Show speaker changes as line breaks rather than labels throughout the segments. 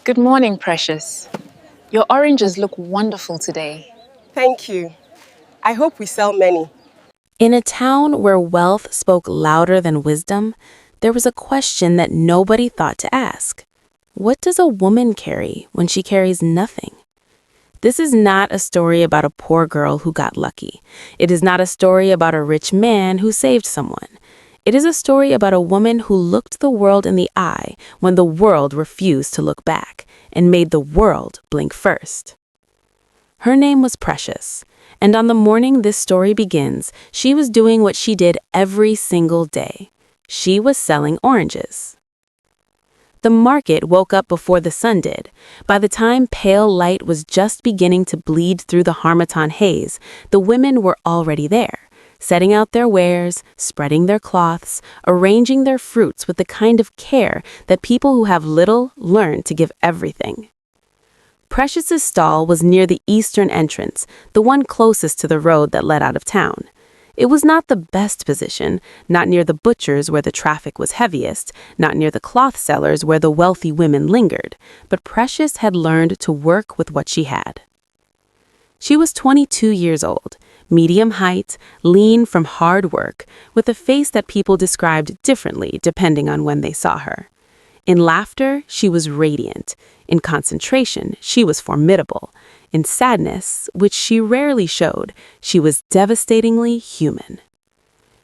Good morning, Precious. Your oranges look wonderful today.
Thank you. I hope we sell many.
In a town where wealth spoke louder than wisdom, there was a question that nobody thought to ask. What does a woman carry when she carries nothing? This is not a story about a poor girl who got lucky. It is not a story about a rich man who saved someone. It is a story about a woman who looked the world in the eye when the world refused to look back and made the world blink first. Her name was Precious, and on the morning this story begins, she was doing what she did every single day. She was selling oranges. The market woke up before the sun did. By the time pale light was just beginning to bleed through the Harmattan haze, the women were already there, setting out their wares, spreading their cloths, arranging their fruits with the kind of care that people who have little learn to give everything. Precious's stall was near the eastern entrance, the one closest to the road that led out of town. It was not the best position, not near the butchers where the traffic was heaviest, not near the cloth sellers where the wealthy women lingered, but Precious had learned to work with what she had. She was 22 years old, medium height, lean from hard work, with a face that people described differently depending on when they saw her. In laughter, she was radiant. In concentration, she was formidable. In sadness, which she rarely showed, she was devastatingly human.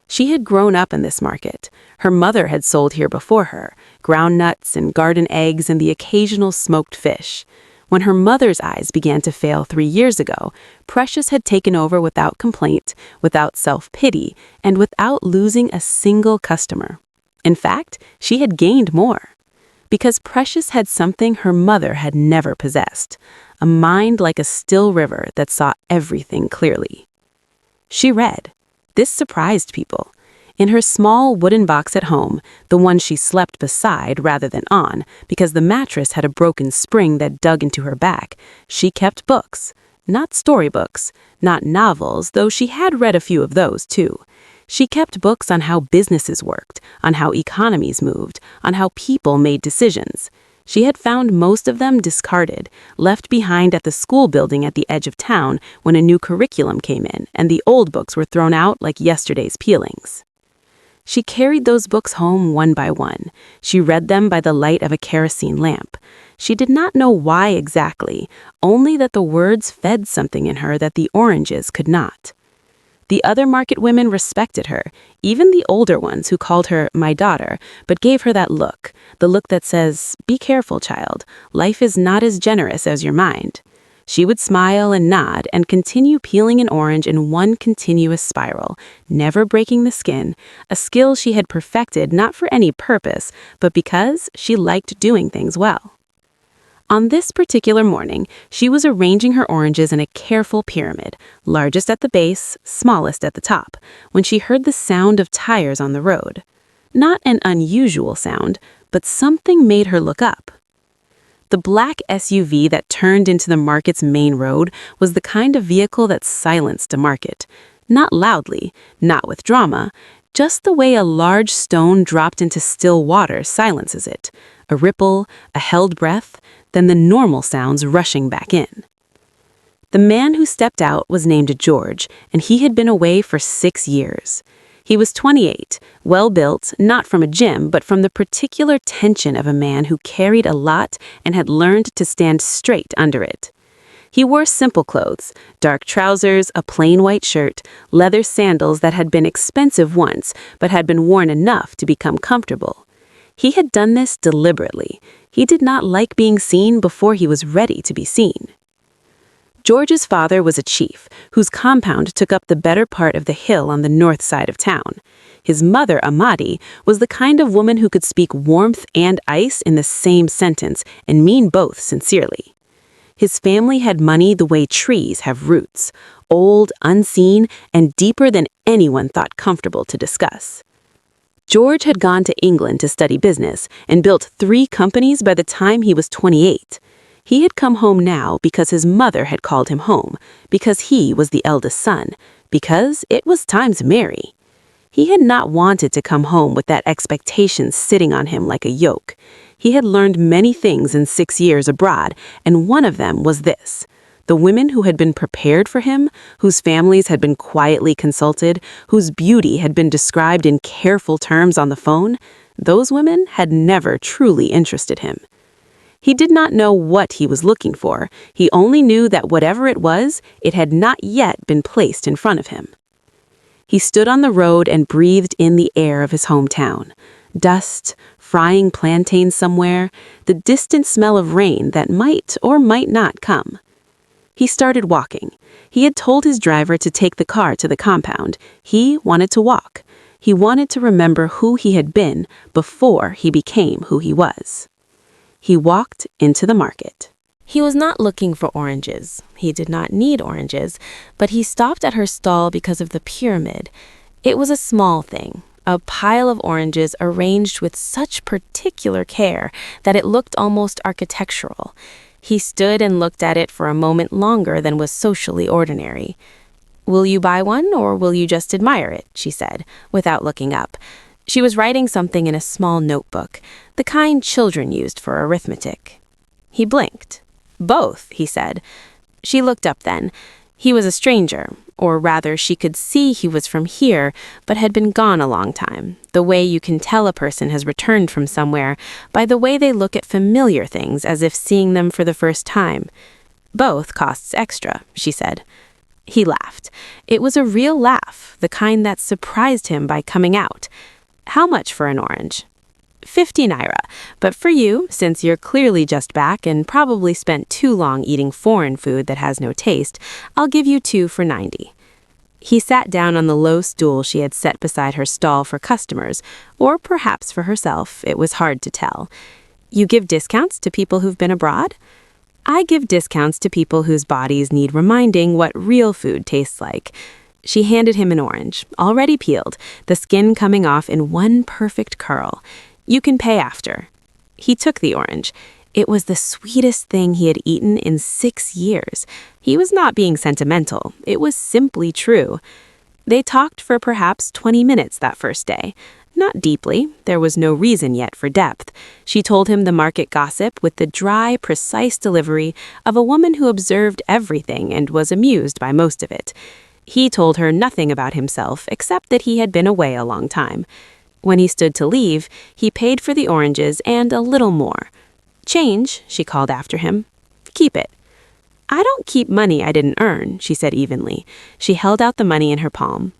She had grown up in this market. Her mother had sold here before her, ground nuts and garden eggs and the occasional smoked fish. When her mother's eyes began to fail 3 years ago, Precious had taken over without complaint, without self-pity, and without losing a single customer. In fact, she had gained more. Because Precious had something her mother had never possessed, a mind like a still river that saw everything clearly. She read. This surprised people. In her small wooden box at home, the one she slept beside rather than on, because the mattress had a broken spring that dug into her back, she kept books. Not storybooks, not novels, though she had read a few of those too. She kept books on how businesses worked, on how economies moved, on how people made decisions. She had found most of them discarded, left behind at the school building at the edge of town when a new curriculum came in and the old books were thrown out like yesterday's peelings. She carried those books home one by one. She read them by the light of a kerosene lamp. She did not know why exactly, only that the words fed something in her that the oranges could not. The other market women respected her, even the older ones who called her my daughter, but gave her that look, the look that says, be careful, child, life is not as generous as your mind. She would smile and nod and continue peeling an orange in one continuous spiral, never breaking the skin, a skill she had perfected not for any purpose, but because she liked doing things well. On this particular morning, she was arranging her oranges in a careful pyramid, largest at the base, smallest at the top, when she heard the sound of tires on the road. Not an unusual sound, but something made her look up. The black SUV that turned into the market's main road was the kind of vehicle that silenced a market. Not loudly, not with drama, just the way a large stone dropped into still water silences it. A ripple, a held breath, then the normal sounds rushing back in. The man who stepped out was named George, and he had been away for 6 years. He was 28, well-built, not from a gym, but from the particular tension of a man who carried a lot and had learned to stand straight under it. He wore simple clothes, dark trousers, a plain white shirt, leather sandals that had been expensive once, but had been worn enough to become comfortable. He had done this deliberately. He did not like being seen before he was ready to be seen. George's father was a chief, whose compound took up the better part of the hill on the north side of town. His mother, Amadi, was the kind of woman who could speak warmth and ice in the same sentence and mean both sincerely. His family had money the way trees have roots, old, unseen, and deeper than anyone thought comfortable to discuss. George had gone to England to study business and built 3 companies by the time he was 28. He had come home now because his mother had called him home, because he was the eldest son, because it was time to marry. He had not wanted to come home with that expectation sitting on him like a yoke. He had learned many things in 6 years abroad, and one of them was this. The women who had been prepared for him, whose families had been quietly consulted, whose beauty had been described in careful terms on the phone, those women had never truly interested him. He did not know what he was looking for. He only knew that whatever it was, it had not yet been placed in front of him. He stood on the road and breathed in the air of his hometown. Dust, frying plantains somewhere, the distant smell of rain that might or might not come. He started walking. He had told his driver to take the car to the compound. He wanted to walk. He wanted to remember who he had been before he became who he was. He walked into the market. He was not looking for oranges. He did not need oranges, but he stopped at her stall because of the pyramid. It was a small thing, a pile of oranges arranged with such particular care that it looked almost architectural. He stood and looked at it for a moment longer than was socially ordinary. "Will you buy one, or will you just admire it?" she said, without looking up. She was writing something in a small notebook, the kind children used for arithmetic. He blinked. "Both," he said. She looked up then. He was a stranger, or rather she could see he was from here, but had been gone a long time, the way you can tell a person has returned from somewhere by the way they look at familiar things as if seeing them for the first time. "Both costs extra," she said. He laughed. It was a real laugh, the kind that surprised him by coming out. "How much for an orange?" 50 naira, but for you, since you're clearly just back and probably spent too long eating foreign food that has no taste, I'll give you 2 for 90. He sat down on the low stool she had set beside her stall for customers, or perhaps for herself, it was hard to tell. "You give discounts to people who've been abroad?" "I give discounts to people whose bodies need reminding what real food tastes like." She handed him an orange, already peeled, the skin coming off in one perfect curl. "You can pay after." He took the orange. It was the sweetest thing he had eaten in 6 years. He was not being sentimental. It was simply true. They talked for perhaps 20 minutes that first day. Not deeply. There was no reason yet for depth. She told him the market gossip with the dry, precise delivery of a woman who observed everything and was amused by most of it. He told her nothing about himself except that he had been away a long time. When he stood to leave, he paid for the oranges and a little more. "Change," she called after him. "Keep it." "I don't keep money I didn't earn," she said evenly. She held out the money in her palm.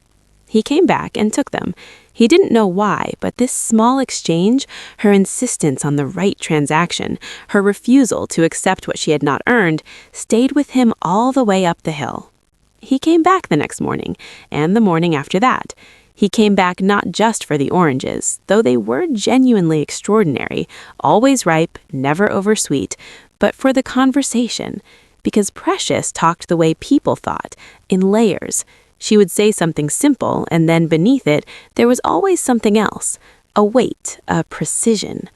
He came back and took them. He didn't know why, but this small exchange, her insistence on the right transaction, her refusal to accept what she had not earned, stayed with him all the way up the hill. He came back the next morning, and the morning after that. He came back not just for the oranges, though they were genuinely extraordinary, always ripe, never oversweet, but for the conversation, because Precious talked the way people thought, in layers. She would say something simple, and then beneath it, there was always something else, a weight, a precision.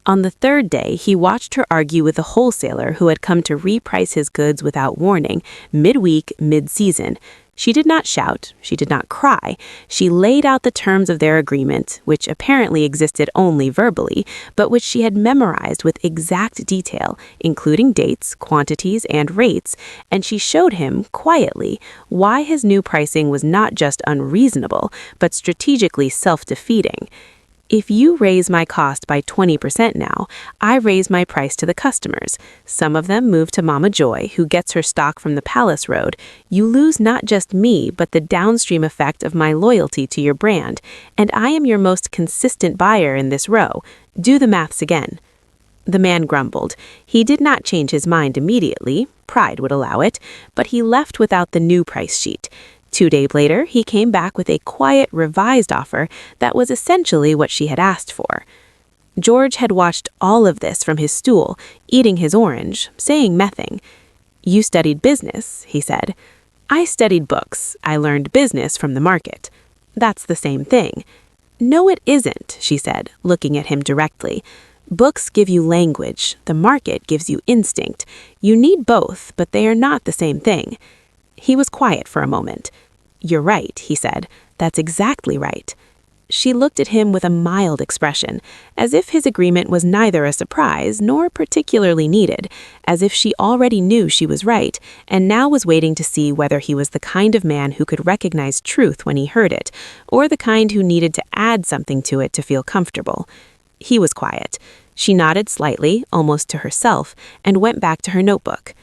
On the third day, he watched her argue with a wholesaler who had come to reprice his goods without warning, midweek, mid-season. She did not shout, she did not cry. She laid out the terms of their agreement, which apparently existed only verbally, but which she had memorized with exact detail, including dates, quantities, and rates, and she showed him, quietly, why his new pricing was not just unreasonable, but strategically self-defeating. "If you raise my cost by 20% now, I raise my price to the customers. Some of them move to Mama Joy, who gets her stock from the Palace Road. You lose not just me, but the downstream effect of my loyalty to your brand. And I am your most consistent buyer in this row. Do the maths again." The man grumbled. He did not change his mind immediately. Pride would allow it. But he left without the new price sheet. 2 days later, he came back with a quiet, revised offer that was essentially what she had asked for. George had watched all of this from his stool, eating his orange, saying nothing. "You studied business," he said. "I studied books. I learned business from the market. That's the same thing." "No, it isn't," she said, looking at him directly. "Books give you language. The market gives you instinct. You need both, but they are not the same thing." He was quiet for a moment. "You're right," he said. "That's exactly right." She looked at him with a mild expression, as if his agreement was neither a surprise nor particularly needed, as if she already knew she was right, and now was waiting to see whether he was the kind of man who could recognize truth when he heard it, or the kind who needed to add something to it to feel comfortable. He was quiet. She nodded slightly, almost to herself, and went back to her notebook.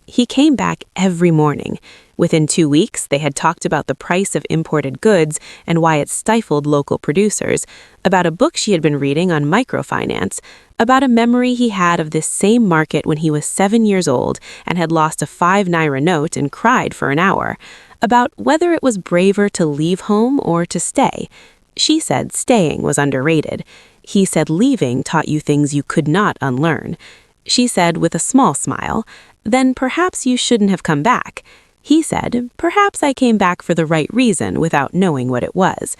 He came back every morning. Within 2 weeks, they had talked about the price of imported goods and why it stifled local producers, about a book she had been reading on microfinance, about a memory he had of this same market when he was 7 years old and had lost a 5 naira note and cried for an hour, about whether it was braver to leave home or to stay. She said staying was underrated. He said leaving taught you things you could not unlearn. She said with a small smile, "Then perhaps you shouldn't have come back." He said, "Perhaps I came back for the right reason without knowing what it was."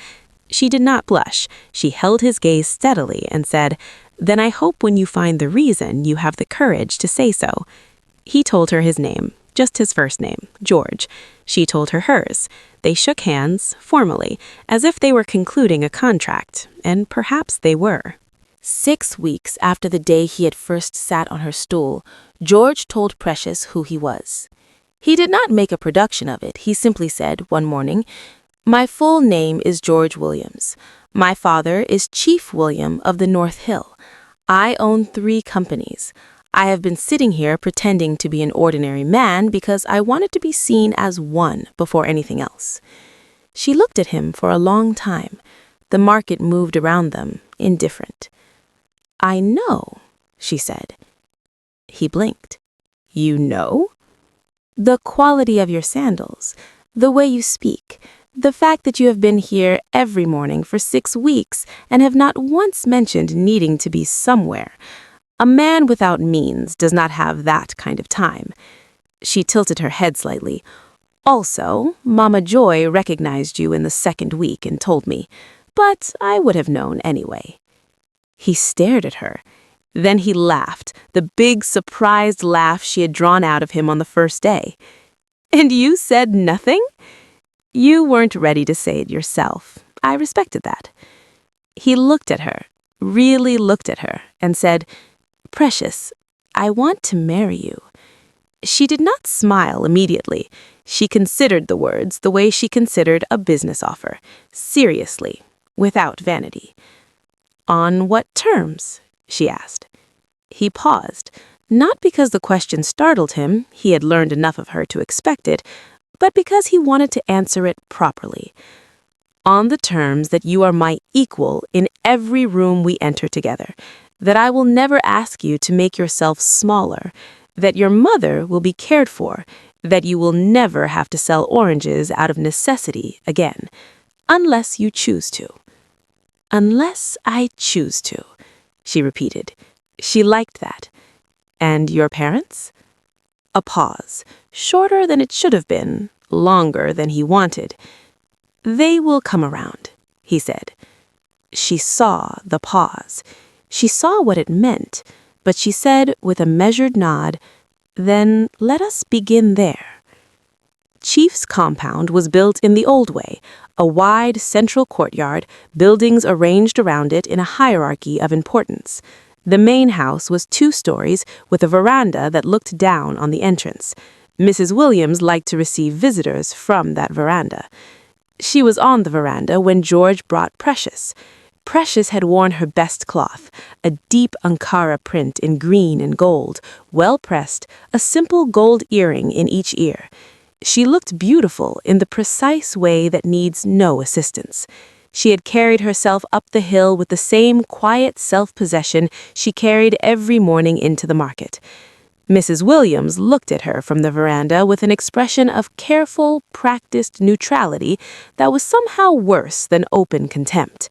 She did not blush. She held his gaze steadily and said, "Then I hope when you find the reason, you have the courage to say so." He told her his name, just his first name, George. She told her hers. They shook hands, formally, as if they were concluding a contract, and perhaps they were. 6 weeks after the day he had first sat on her stool, George told Precious who he was. He did not make a production of it. He simply said, one morning, "My full name is George Williams. My father is Chief William of the North Hill. I own 3 companies. I have been sitting here pretending to be an ordinary man because I wanted to be seen as one before anything else." She looked at him for a long time. The market moved around them, indifferent. "I know," she said. He blinked. "You know?" "The quality of your sandals, the way you speak, the fact that you have been here every morning for 6 weeks and have not once mentioned needing to be somewhere. A man without means does not have that kind of time." She tilted her head slightly. "Also, Mama Joy recognized you in the 2nd week and told me, but I would have known anyway." He stared at her. Then he laughed, the big, surprised laugh she had drawn out of him on the first day. "And you said nothing?" "You weren't ready to say it yourself. I respected that." He looked at her, really looked at her, and said, "Precious, I want to marry you." She did not smile immediately. She considered the words the way she considered a business offer, seriously, without vanity. "On what terms?" she asked. He paused, not because the question startled him, he had learned enough of her to expect it, but because he wanted to answer it properly. "On the terms that you are my equal in every room we enter together, that I will never ask you to make yourself smaller, that your mother will be cared for, that you will never have to sell oranges out of necessity again, unless you choose to." "Unless I choose to," she repeated. She liked that. "And your parents?" A pause, shorter than it should have been, longer than he wanted. "They will come around," he said. She saw the pause. She saw what it meant, but she said with a measured nod, "Then let us begin there." Chief's compound was built in the old way, a wide central courtyard, buildings arranged around it in a hierarchy of importance. The main house was 2 stories with a veranda that looked down on the entrance. Mrs. Williams liked to receive visitors from that veranda. She was on the veranda when George brought Precious. Precious had worn her best cloth, a deep Ankara print in green and gold, well pressed, a simple gold earring in each ear. She looked beautiful in the precise way that needs no assistance. She had carried herself up the hill with the same quiet self-possession she carried every morning into the market. Mrs. Williams looked at her from the veranda with an expression of careful, practiced neutrality that was somehow worse than open contempt.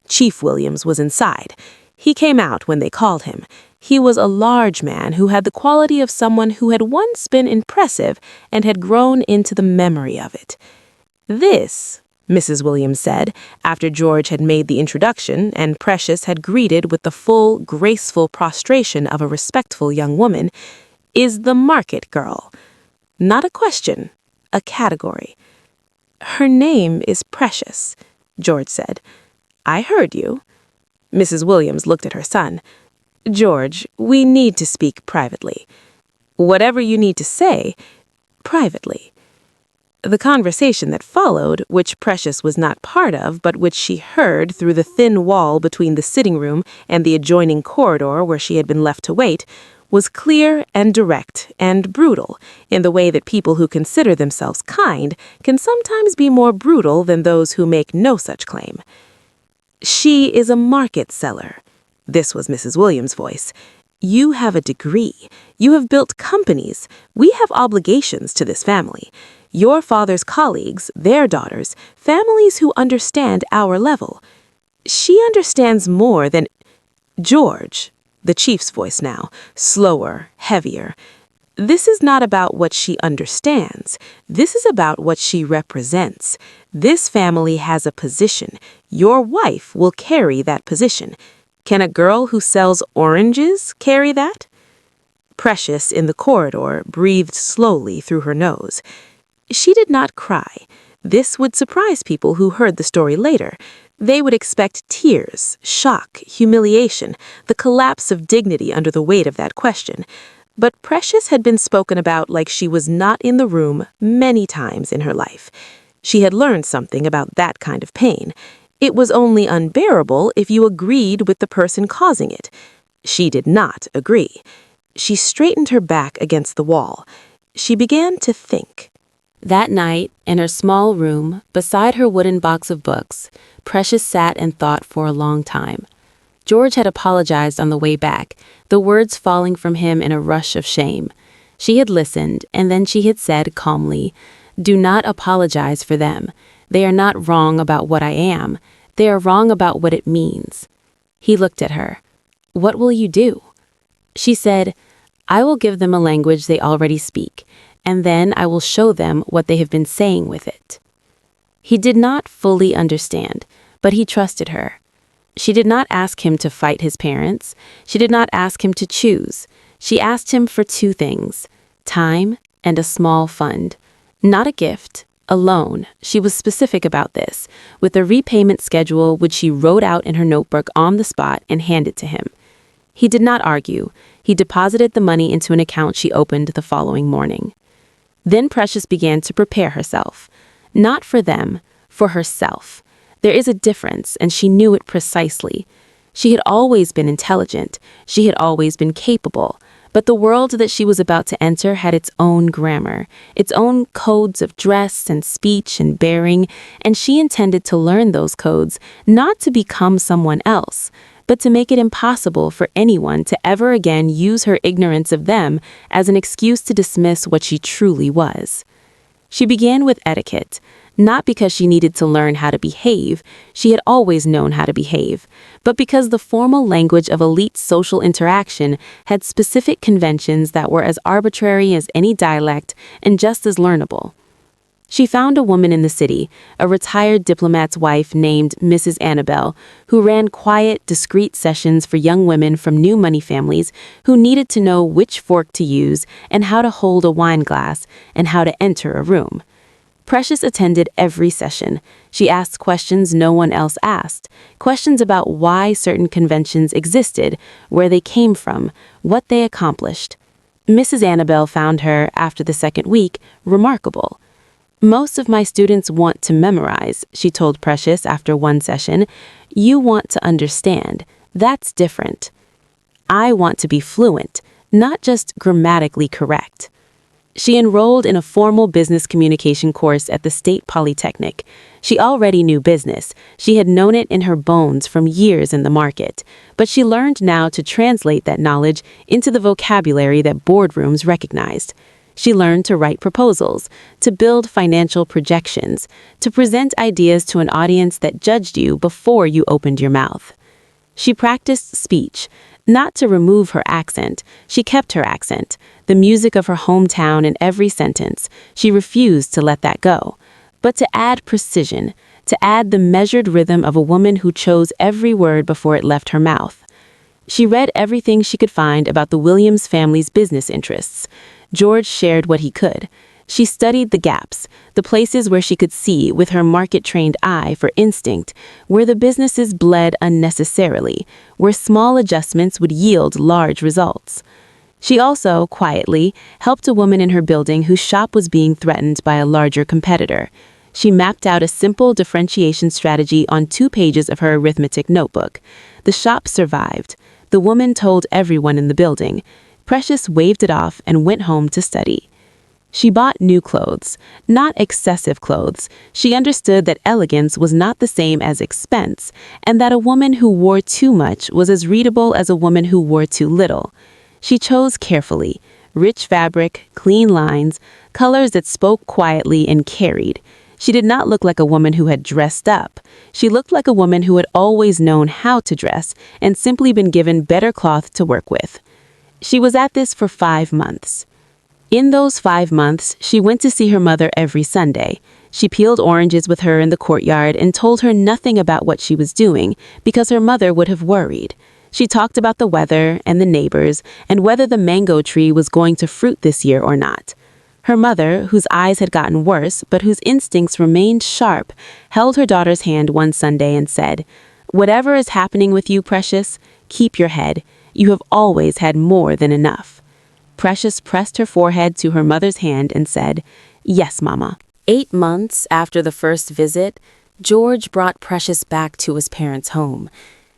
Chief Williams was inside. He came out when they called him. He was a large man who had the quality of someone who had once been impressive and had grown into the memory of it. "This," Mrs. Williams said, after George had made the introduction and Precious had greeted with the full, graceful prostration of a respectful young woman, "is the market girl. Not a question, a category." "Her name is Precious," George said. I heard you. Mrs. Williams looked at her son. George, we need to speak privately. Whatever you need to say, privately. The conversation that followed, which Precious was not part of, but which she heard through the thin wall between the sitting room and the adjoining corridor where she had been left to wait, was clear and direct and brutal in the way that people who consider themselves kind can sometimes be more brutal than those who make no such claim. She is a market seller. This was Mrs. Williams' voice. You have a degree. You have built companies. We have obligations to this family. Your father's colleagues, their daughters, families who understand our level. She understands more than... George, the chief's voice now, slower, heavier. This is not about what she understands. This is about what she represents. This family has a position. Your wife will carry that position. Can a girl who sells oranges carry that? Precious, in the corridor, breathed slowly through her nose. She did not cry. This would surprise people who heard the story later. They would expect tears, shock, humiliation, the collapse of dignity under the weight of that question. But Precious had been spoken about like she was not in the room many times in her life. She had learned something about that kind of pain. It was only unbearable if you agreed with the person causing it. She did not agree. She straightened her back against the wall. She began to think. That night, in her small room, beside her wooden box of books, Precious sat and thought for a long time. George had apologized on the way back, the words falling from him in a rush of shame. She had listened, and then she had said calmly, "Do not apologize for them. They are not wrong about what I am. They are wrong about what it means." He looked at her. "What will you do?" She said, "I will give them a language they already speak, and then I will show them what they have been saying with it." He did not fully understand, but he trusted her. She did not ask him to fight his parents. She did not ask him to choose. She asked him for two things, time and a small fund. Not a gift, a loan. She was specific about this, with a repayment schedule which she wrote out in her notebook on the spot and handed to him. He did not argue. He deposited the money into an account she opened the following morning. Then Precious began to prepare herself. Not for them, for herself. There is a difference, and she knew it precisely. She had always been intelligent. She had always been capable. But the world that she was about to enter had its own grammar, its own codes of dress and speech and bearing, and she intended to learn those codes, not to become someone else, but to make it impossible for anyone to ever again use her ignorance of them as an excuse to dismiss what she truly was. She began with etiquette, not because she needed to learn how to behave, she had always known how to behave, but because the formal language of elite social interaction had specific conventions that were as arbitrary as any dialect and just as learnable. She found a woman in the city, a retired diplomat's wife named Mrs. Annabelle, who ran quiet, discreet sessions for young women from new money families who needed to know which fork to use and how to hold a wine glass and how to enter a room. Precious attended every session. She asked questions no one else asked, questions about why certain conventions existed, where they came from, what they accomplished. Mrs. Annabelle found her, after the second week, remarkable. "Most of my students want to memorize," she told Precious after one session. "You want to understand. That's different. I want to be fluent, not just grammatically correct." She enrolled in a formal business communication course at the State Polytechnic. She already knew business. She had known it in her bones from years in the market. But she learned now to translate that knowledge into the vocabulary that boardrooms recognized. She learned to write proposals, to build financial projections, to present ideas to an audience that judged you before you opened your mouth. She practiced speech, not to remove her accent. She kept her accent, the music of her hometown in every sentence. She refused to let that go. But to add precision, to add the measured rhythm of a woman who chose every word before it left her mouth. She read everything she could find about the Williams family's business interests. George shared what he could. She studied the gaps, the places where she could see with her market-trained eye for instinct, where the businesses bled unnecessarily, where small adjustments would yield large results. She also, quietly, helped a woman in her building whose shop was being threatened by a larger competitor. She mapped out a simple differentiation strategy on 2 pages of her arithmetic notebook. The shop survived. The woman told everyone in the building. Precious waved it off and went home to study. She bought new clothes, not excessive clothes. She understood that elegance was not the same as expense, and that a woman who wore too much was as readable as a woman who wore too little. She chose carefully, rich fabric, clean lines, colors that spoke quietly and carried. She did not look like a woman who had dressed up. She looked like a woman who had always known how to dress and simply been given better cloth to work with. She was at this for 5 months. In those 5 months, she went to see her mother every Sunday. She peeled oranges with her in the courtyard and told her nothing about what she was doing because her mother would have worried. She talked about the weather and the neighbors and whether the mango tree was going to fruit this year or not. Her mother, whose eyes had gotten worse but whose instincts remained sharp, held her daughter's hand one Sunday and said, "Whatever is happening with you, Precious, keep your head. You have always had more than enough." Precious pressed her forehead to her mother's hand and said, "Yes, Mama." 8 months after the first visit, George brought Precious back to his parents' home.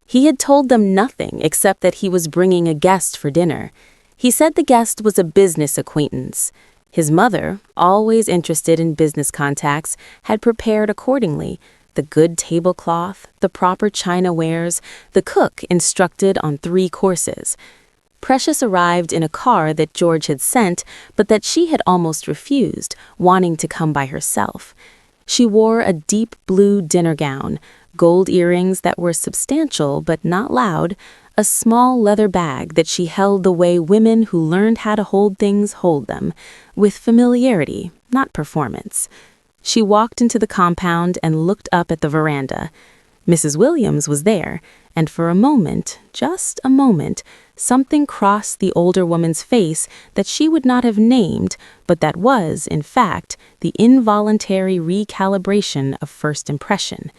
He had told them nothing except that he was bringing a guest for dinner. He said the guest was a business acquaintance. His mother, always interested in business contacts, had prepared accordingly. The good tablecloth, the proper chinawares, the cook instructed on 3 courses. Precious arrived in a car that George had sent, but that she had almost refused, wanting to come by herself. She wore a deep blue dinner gown, gold earrings that were substantial but not loud, a small leather bag that she held the way women who learned how to hold things hold them, with familiarity, not performance. She walked into the compound and looked up at the veranda. Mrs. Williams was there, and for a moment, just a moment, something crossed the older woman's face that she would not have named, but that was, in fact, the involuntary recalibration of first impression.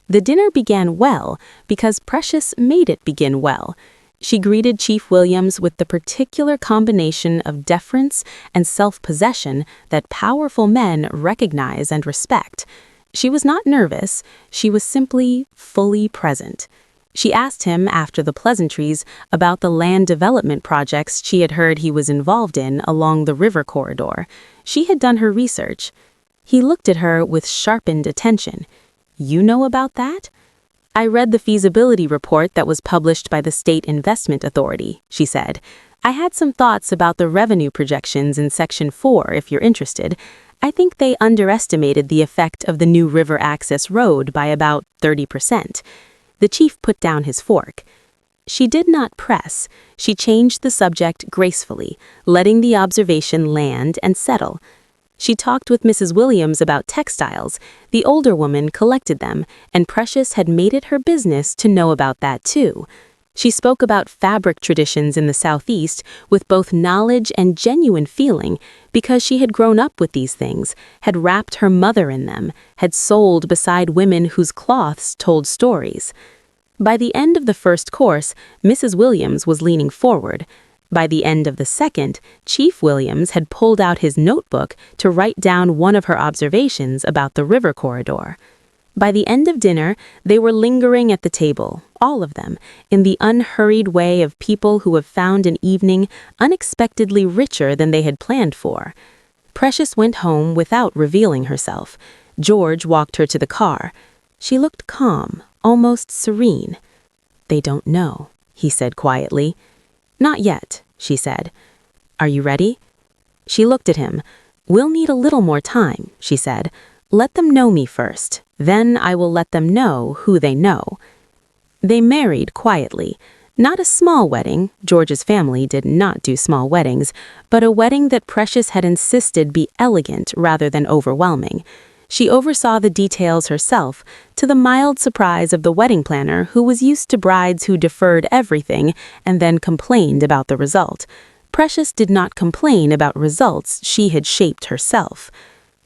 The dinner began well because Precious made it begin well. She greeted Chief Williams with the particular combination of deference and self-possession that powerful men recognize and respect. She was not nervous, she was simply fully present. She asked him, after the pleasantries, about the land development projects she had heard he was involved in along the river corridor. She had done her research. He looked at her with sharpened attention. "You know about that?" "I read the feasibility report that was published by the State Investment Authority," she said. "I had some thoughts about the revenue projections in Section 4, if you're interested. I think they underestimated the effect of the new river access road by about 30%. The chief put down his fork. She did not press. She changed the subject gracefully, letting the observation land and settle. She talked with Mrs. Williams about textiles. The older woman collected them, and Precious had made it her business to know about that too. She spoke about fabric traditions in the Southeast with both knowledge and genuine feeling because she had grown up with these things, had wrapped her mother in them, had sold beside women whose cloths told stories. By the end of the first course, Mrs. Williams was leaning forward. By the end of the second, Chief Williams had pulled out his notebook to write down one of her observations about the river corridor. By the end of dinner, they were lingering at the table, all of them, in the unhurried way of people who have found an evening unexpectedly richer than they had planned for. Precious went home without revealing herself. George walked her to the car. She looked calm, almost serene. "They don't know," he said quietly. "Not yet," she said. "Are you ready?" She looked at him. "We'll need a little more time," she said. "Let them know me first. Then I will let them know who they know." They married quietly. Not a small wedding, George's family did not do small weddings, but a wedding that Precious had insisted be elegant rather than overwhelming. She oversaw the details herself, to the mild surprise of the wedding planner who was used to brides who deferred everything and then complained about the result. Precious did not complain about results she had shaped herself.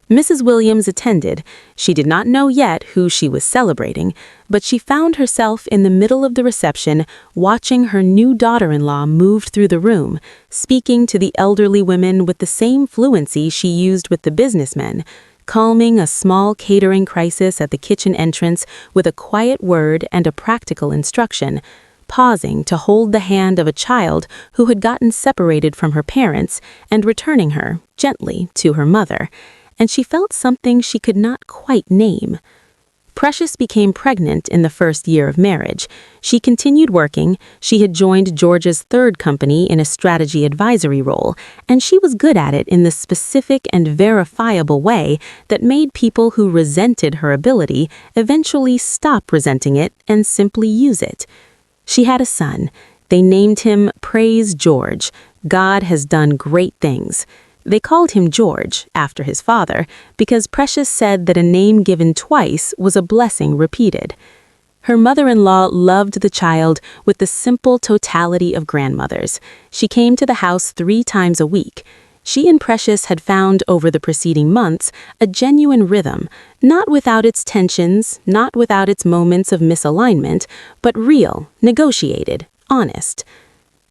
Mrs. Williams attended. She did not know yet who she was celebrating, but she found herself in the middle of the reception watching her new daughter-in-law move through the room, speaking to the elderly women with the same fluency she used with the businessmen, calming a small catering crisis at the kitchen entrance with a quiet word and a practical instruction, pausing to hold the hand of a child who had gotten separated from her parents and returning her, gently, to her mother. And she felt something she could not quite name. Precious became pregnant in the first year of marriage. She continued working. She had joined George's third company in a strategy advisory role, and she was good at it in the specific and verifiable way that made people who resented her ability eventually stop resenting it and simply use it. She had a son. They named him Praise George. God has done great things. They called him George, after his father, because Precious said that a name given twice was a blessing repeated. Her mother-in-law loved the child with the simple totality of grandmothers. She came to the house 3 times a week. She and Precious had found over the preceding months a genuine rhythm, not without its tensions, not without its moments of misalignment, but real, negotiated, honest.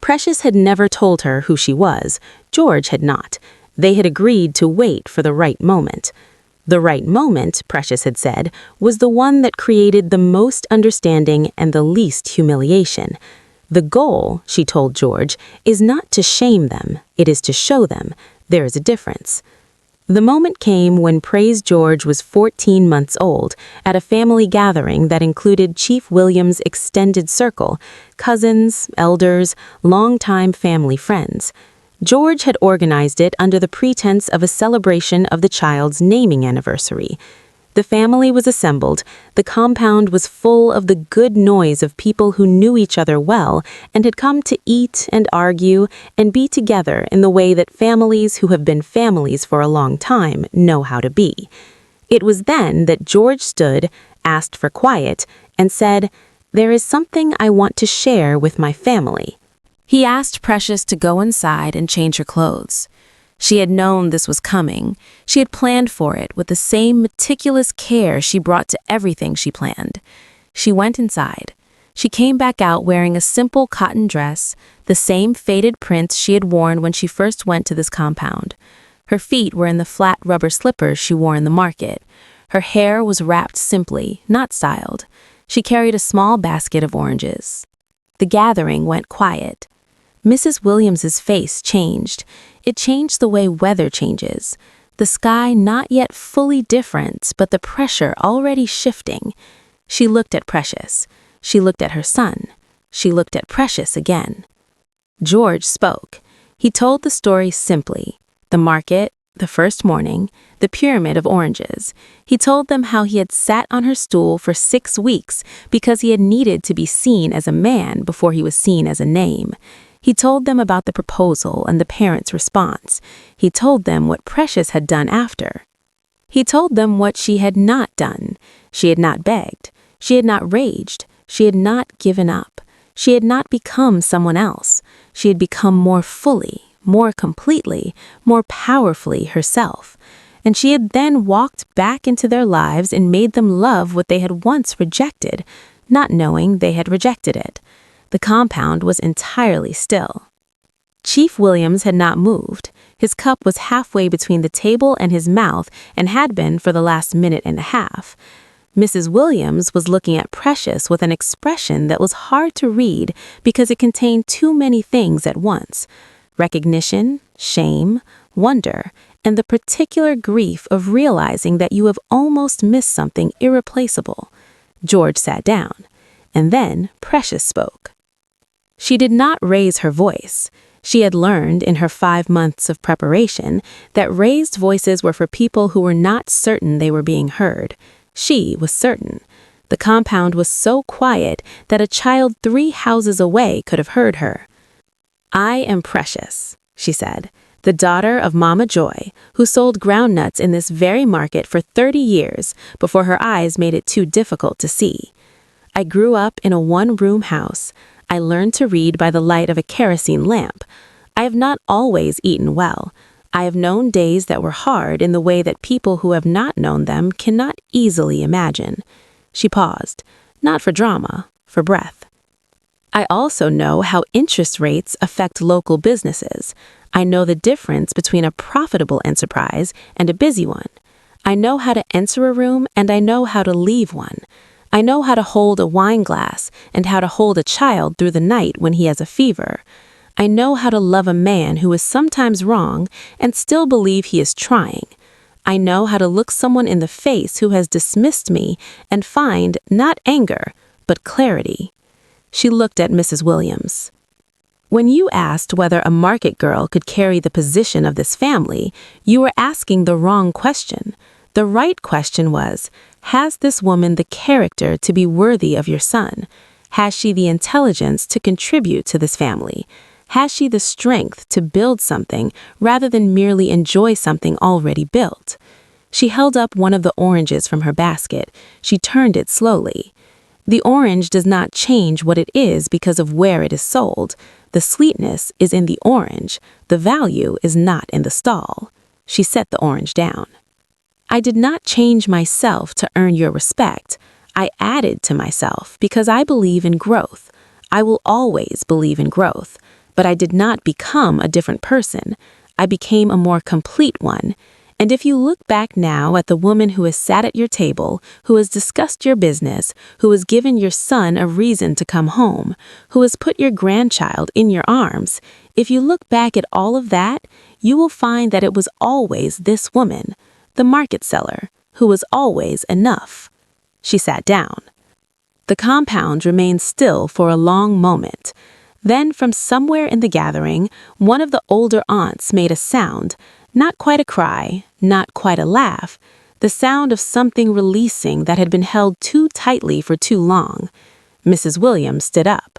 Precious had never told her who she was. George had not. They had agreed to wait for the right moment. The right moment, Precious had said, was the one that created the most understanding and the least humiliation. The goal, she told George, is not to shame them, it is to show them. There is a difference. The moment came when Praise George was 14 months old at a family gathering that included Chief Williams' extended circle, cousins, elders, longtime family friends. George had organized it under the pretense of a celebration of the child's naming anniversary. The family was assembled. The compound was full of the good noise of people who knew each other well and had come to eat and argue and be together in the way that families who have been families for a long time know how to be. It was then that George stood, asked for quiet, and said, "There is something I want to share with my family." He asked Precious to go inside and change her clothes. She had known this was coming. She had planned for it with the same meticulous care she brought to everything she planned. She went inside. She came back out wearing a simple cotton dress, the same faded prints she had worn when she first went to this compound. Her feet were in the flat rubber slippers she wore in the market. Her hair was wrapped simply, not styled. She carried a small basket of oranges. The gathering went quiet. Mrs. Williams's face changed. It changed the way weather changes. The sky not yet fully different, but the pressure already shifting. She looked at Precious. She looked at her son. She looked at Precious again. George spoke. He told the story simply. The market, the first morning, the pyramid of oranges. He told them how he had sat on her stool for 6 weeks because he had needed to be seen as a man before he was seen as a name. He told them about the proposal and the parents' response. He told them what Precious had done after. He told them what she had not done. She had not begged. She had not raged. She had not given up. She had not become someone else. She had become more fully, more completely, more powerfully herself. And she had then walked back into their lives and made them love what they had once rejected, not knowing they had rejected it. The compound was entirely still. Chief Williams had not moved. His cup was halfway between the table and his mouth and had been for the last minute and a half. Mrs. Williams was looking at Precious with an expression that was hard to read because it contained too many things at once: recognition, shame, wonder, and the particular grief of realizing that you have almost missed something irreplaceable. George sat down, and then Precious spoke. She did not raise her voice. She had learned in her 5 months of preparation that raised voices were for people who were not certain they were being heard. She was certain. The compound was so quiet that a child 3 houses away could have heard her. "I am Precious," she said, "the daughter of Mama Joy, who sold groundnuts in this very market for 30 years before her eyes made it too difficult to see. I grew up in a 1-room house. I learned to read by the light of a kerosene lamp. I have not always eaten well. I have known days that were hard in the way that people who have not known them cannot easily imagine. She paused, not for drama, for breath. I also know how interest rates affect local businesses. I know the difference between a profitable enterprise and a busy one. I know how to enter a room and I know how to leave one. I know how to hold a wine glass and how to hold a child through the night when he has a fever. I know how to love a man who is sometimes wrong and still believe he is trying. I know how to look someone in the face who has dismissed me and find not anger, but clarity. She looked at Mrs. Williams. When you asked whether a market girl could carry the position of this family, you were asking the wrong question. The right question was, has this woman the character to be worthy of your son? Has she the intelligence to contribute to this family? Has she the strength to build something rather than merely enjoy something already built? She held up one of the oranges from her basket. She turned it slowly. The orange does not change what it is because of where it is sold. The sweetness is in the orange. The value is not in the stall. She set the orange down. I did not change myself to earn your respect. I added to myself because I believe in growth. I will always believe in growth. But I did not become a different person. I became a more complete one. And if you look back now at the woman who has sat at your table, who has discussed your business, who has given your son a reason to come home, who has put your grandchild in your arms, if you look back at all of that, you will find that it was always this woman, the market seller, who was always enough. She sat down. The compound remained still for a long moment. Then, from somewhere in the gathering, one of the older aunts made a sound, not quite a cry, not quite a laugh, the sound of something releasing that had been held too tightly for too long. Mrs. Williams stood up.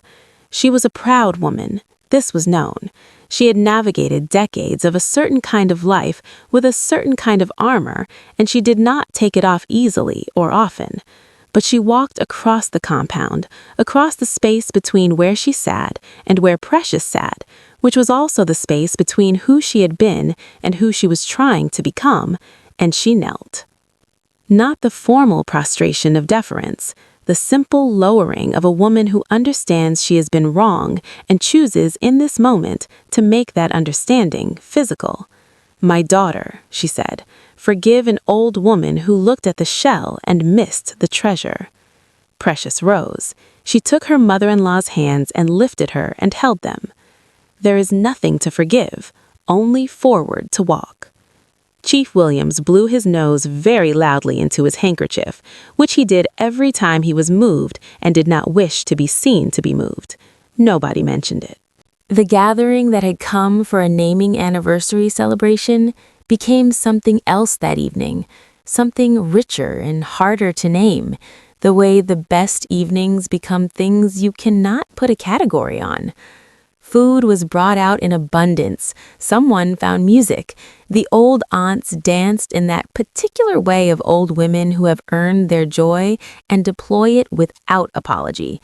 She was a proud woman. This was known. She had navigated decades of a certain kind of life with a certain kind of armor, and she did not take it off easily or often. But she walked across the compound, across the space between where she sat and where Precious sat, which was also the space between who she had been and who she was trying to become, and she knelt. Not the formal prostration of deference, the simple lowering of a woman who understands she has been wrong and chooses in this moment to make that understanding physical. "My daughter," she said, "forgive an old woman who looked at the shell and missed the treasure." Precious rose. She took her mother-in-law's hands and lifted her and held them. There is nothing to forgive, only forward to walk. Chief Williams blew his nose very loudly into his handkerchief, which he did every time he was moved and did not wish to be seen to be moved. Nobody mentioned it. The gathering that had come for a naming anniversary celebration became something else that evening, something richer and harder to name, the way the best evenings become things you cannot put a category on. Food was brought out in abundance. Someone found music. The old aunts danced in that particular way of old women who have earned their joy and deploy it without apology.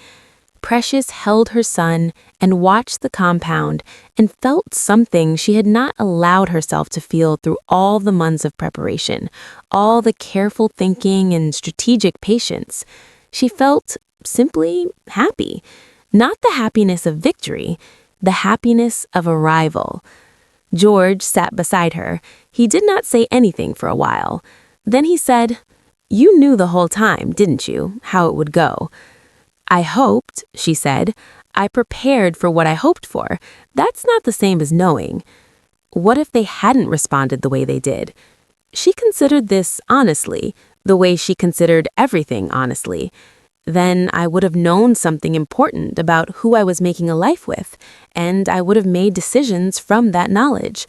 Precious held her son and watched the compound and felt something she had not allowed herself to feel through all the months of preparation, all the careful thinking and strategic patience. She felt simply happy, not the happiness of victory, the happiness of arrival. George sat beside her. He did not say anything for a while. Then he said, "You knew the whole time, didn't you, how it would go?" "I hoped," she said. "I prepared for what I hoped for. That's not the same as knowing." What if they hadn't responded the way they did? She considered this honestly, the way she considered everything honestly. Then I would have known something important about who I was making a life with, and I would have made decisions from that knowledge.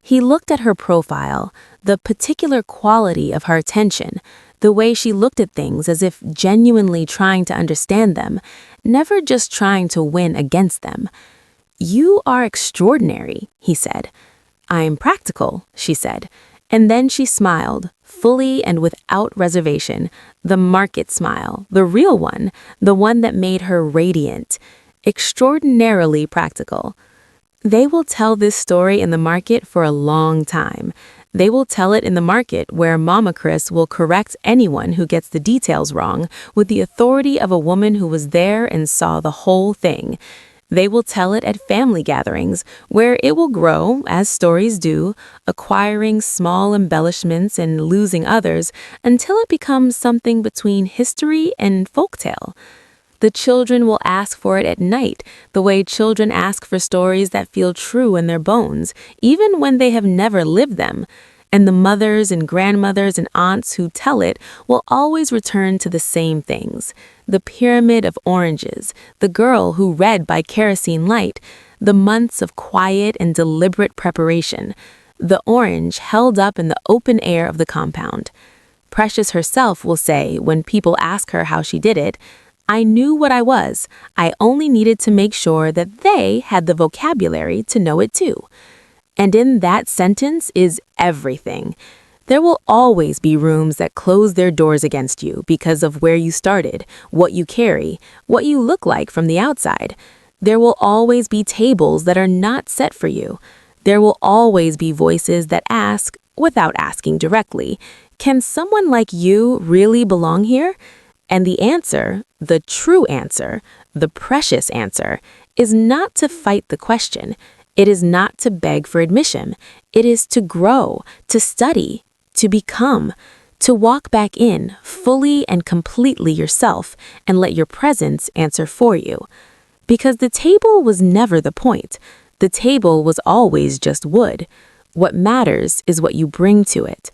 He looked at her profile, the particular quality of her attention, the way she looked at things as if genuinely trying to understand them, never just trying to win against them. "You are extraordinary," he said. "I'm practical," she said. And then she smiled, fully and without reservation, the market smile, the real one, the one that made her radiant. Extraordinarily practical. They will tell this story in the market for a long time. They will tell it in the market where Mama Chris will correct anyone who gets the details wrong with the authority of a woman who was there and saw the whole thing. They will tell it at family gatherings where it will grow, as stories do, acquiring small embellishments and losing others until it becomes something between history and folktale. The children will ask for it at night, the way children ask for stories that feel true in their bones, even when they have never lived them. And the mothers and grandmothers and aunts who tell it will always return to the same things. The pyramid of oranges, the girl who read by kerosene light, the months of quiet and deliberate preparation, the orange held up in the open air of the compound. Precious herself will say, when people ask her how she did it, "I knew what I was. I only needed to make sure that they had the vocabulary to know it too." And in that sentence is everything. There will always be rooms that close their doors against you because of where you started, what you carry, what you look like from the outside. There will always be tables that are not set for you. There will always be voices that ask, without asking directly, "Can someone like you really belong here?" And the answer, the true answer, the precious answer, is not to fight the question. It is not to beg for admission. It is to grow, to study, to become, to walk back in fully and completely yourself and let your presence answer for you. Because the table was never the point. The table was always just wood. What matters is what you bring to it.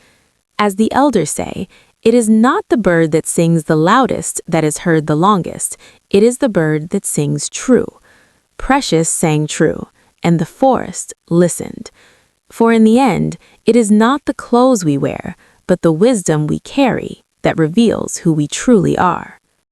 As the elders say, it is not the bird that sings the loudest that is heard the longest. It is the bird that sings true. Precious sang true, and the forest listened. For in the end, it is not the clothes we wear, but the wisdom we carry that reveals who we truly are.